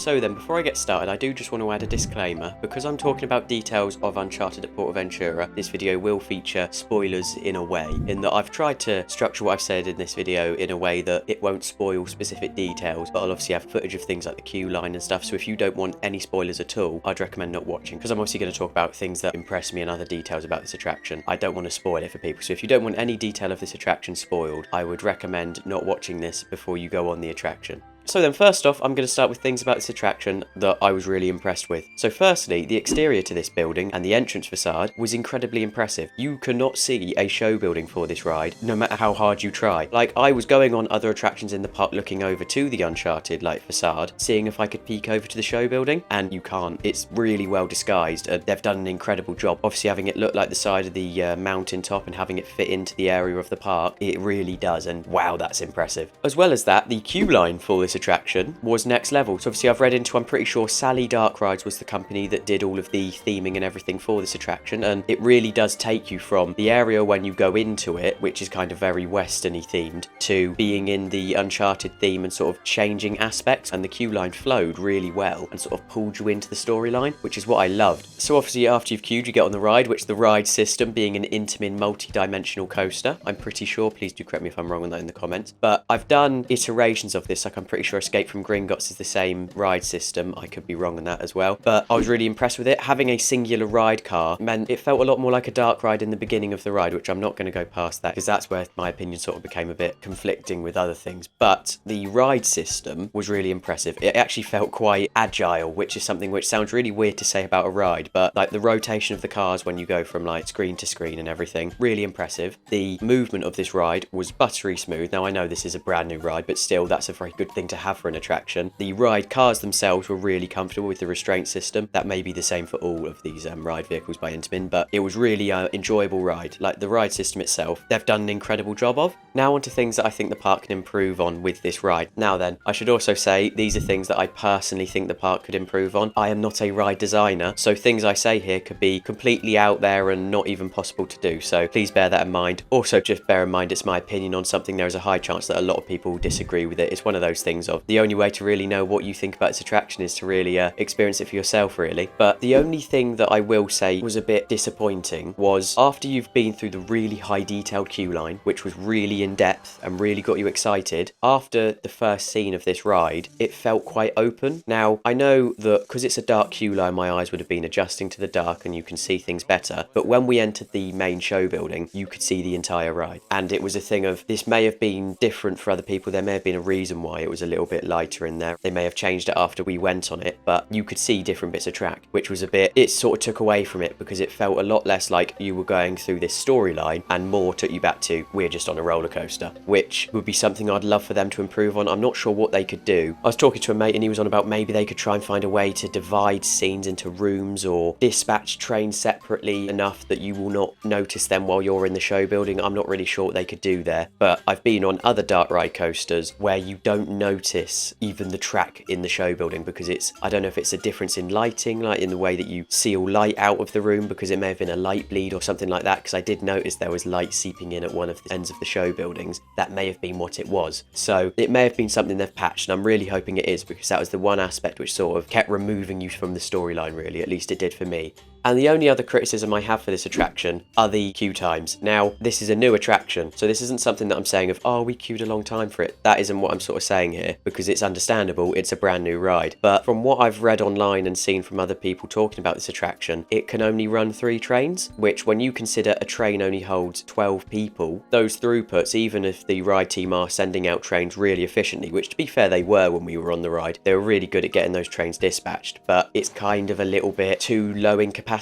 So then, before I get started, I do just want to add a disclaimer. Because I'm talking about details of Uncharted at PortAventura, this video will feature spoilers in a way, in that I've tried to structure what I've said in this video in a way that it won't spoil specific details, but I'll obviously have footage of things like the queue line and stuff, so if you don't want any spoilers at all, I'd recommend not watching, because I'm obviously going to talk about things that impress me and other details about this attraction. I don't want to spoil it for people, so if you don't want any detail of this attraction spoiled, I would recommend not watching this before you go on the attraction. So then, first off, I'm going to start with things about this attraction that I was really impressed with. So firstly, the exterior to this building and the entrance facade was incredibly impressive. You cannot see a show building for this ride, no matter how hard you try. Like, I was going on other attractions in the park looking over to the Uncharted, facade, seeing if I could peek over to the show building, and you can't. It's really well disguised. They've done an incredible job. Obviously, having it look like the side of the mountain top and having it fit into the area of the park, it really does, and wow, that's impressive. As well as that, the queue line for this attraction was next level. So obviously I've read into, I'm pretty sure Sally Dark Rides was the company that did all of the theming and everything for this attraction, and it really does take you from the area when you go into it, which is kind of very westerny themed, to being in the Uncharted theme and sort of changing aspects, and the queue line flowed really well and sort of pulled you into the storyline, which is what I loved. So obviously after you've queued, you get on the ride, which the ride system being an Intamin multi-dimensional coaster, I'm pretty sure, please do correct me if I'm wrong on that in the comments, but I've done iterations of this, like I'm pretty sure Escape from Gringotts is the same ride system. I could be wrong on that as well, but I was really impressed with it. Having a singular ride car meant it felt a lot more like a dark ride in the beginning of the ride, which I'm not going to go past that because that's where my opinion sort of became a bit conflicting with other things. But the ride system was really impressive. It actually felt quite agile, which is something which sounds really weird to say about a ride, but like the rotation of the cars when you go from like screen to screen and everything, really impressive. The movement of this ride was buttery smooth. Now I know this is a brand new ride, but still that's a very good thing to have for an attraction. The ride cars themselves were really comfortable with the restraint system. That may be the same for all of these ride vehicles by Intamin, but it was really an enjoyable ride. Like the ride system itself, they've done an incredible job of. Now onto things that I think the park can improve on with this ride. Now then, I should also say these are things that I personally think the park could improve on. I am not a ride designer, so things I say here could be completely out there and not even possible to do, so please bear that in mind. Also, just bear in mind it's my opinion on something. There is a high chance that a lot of people disagree with it. It's one of those things of the only way to really know what you think about this attraction is to really experience it for yourself, really. But the only thing that I will say was a bit disappointing was after you've been through the really high detailed queue line, which was really in depth and really got you excited, after the first scene of this ride, it felt quite open. Now, I know that because it's a dark queue line, my eyes would have been adjusting to the dark and you can see things better, but when we entered the main show building, you could see the entire ride. And it was a thing of, this may have been different for other people, there may have been a reason why it was a little bit lighter in there. They may have changed it after we went on it, but you could see different bits of track, which was a bit, it sort of took away from it because it felt a lot less like you were going through this storyline and more took you back to, we're just on a roller coaster, which would be something I'd love for them to improve on. I'm not sure what they could do. I was talking to a mate and he was on about maybe they could try and find a way to divide scenes into rooms or dispatch trains separately enough that you will not notice them while you're in the show building. I'm not really sure what they could do there, but I've been on other dark ride coasters where you don't notice even the track in the show building because it's, I don't know if it's a difference in lighting, like in the way that you seal light out of the room, because it may have been a light bleed or something like that, because I did notice there was light seeping in at one of the ends of the show buildings. That may have been what it was. So it may have been something they've patched, and I'm really hoping it is, because that was the one aspect which sort of kept removing you from the storyline, really. At least it did for me. And the only other criticism I have for this attraction are the queue times. Now, this is a new attraction, so this isn't something that I'm saying of, oh, we queued a long time for it. That isn't what I'm sort of saying here, because it's understandable, it's a brand new ride. But from what I've read online and seen from other people talking about this attraction, it can only run 3 trains, which when you consider a train only holds 12 people, those throughputs, even if the ride team are sending out trains really efficiently, which to be fair they were when we were on the ride, they were really good at getting those trains dispatched, but it's kind of a little bit too low in capacity.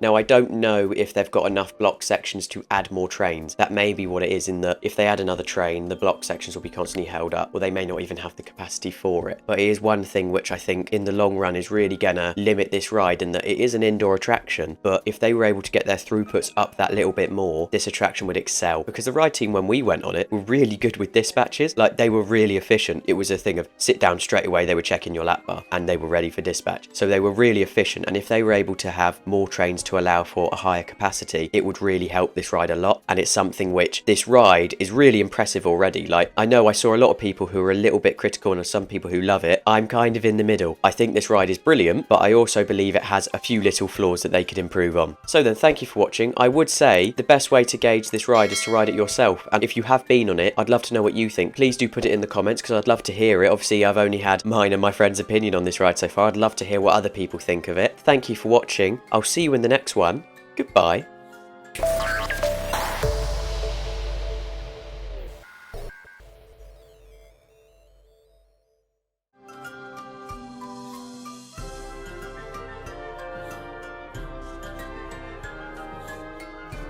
Now, I don't know if they've got enough block sections to add more trains. That may be what it is, in that if they add another train, the block sections will be constantly held up, or they may not even have the capacity for it. But it is one thing which I think in the long run is really gonna limit this ride, in that it is an indoor attraction, but if they were able to get their throughputs up that little bit more, this attraction would excel. Because the ride team, when we went on it, were really good with dispatches. Like, they were really efficient. It was a thing of sit down straight away, they were checking your lap bar, and they were ready for dispatch. So they were really efficient, and if they were able to have more more trains to allow for a higher capacity, it would really help this ride a lot. And it's something which this ride is really impressive already. Like, I know I saw a lot of people who are a little bit critical and some people who love it. I'm kind of in the middle. I think this ride is brilliant, but I also believe it has a few little flaws that they could improve on. So then, thank you for watching. I would say the best way to gauge this ride is to ride it yourself. And if you have been on it, I'd love to know what you think. Please do put it in the comments because I'd love to hear it. Obviously, I've only had mine and my friend's opinion on this ride so far. I'd love to hear what other people think of it. Thank you for watching. I'll see you in the next one. Goodbye.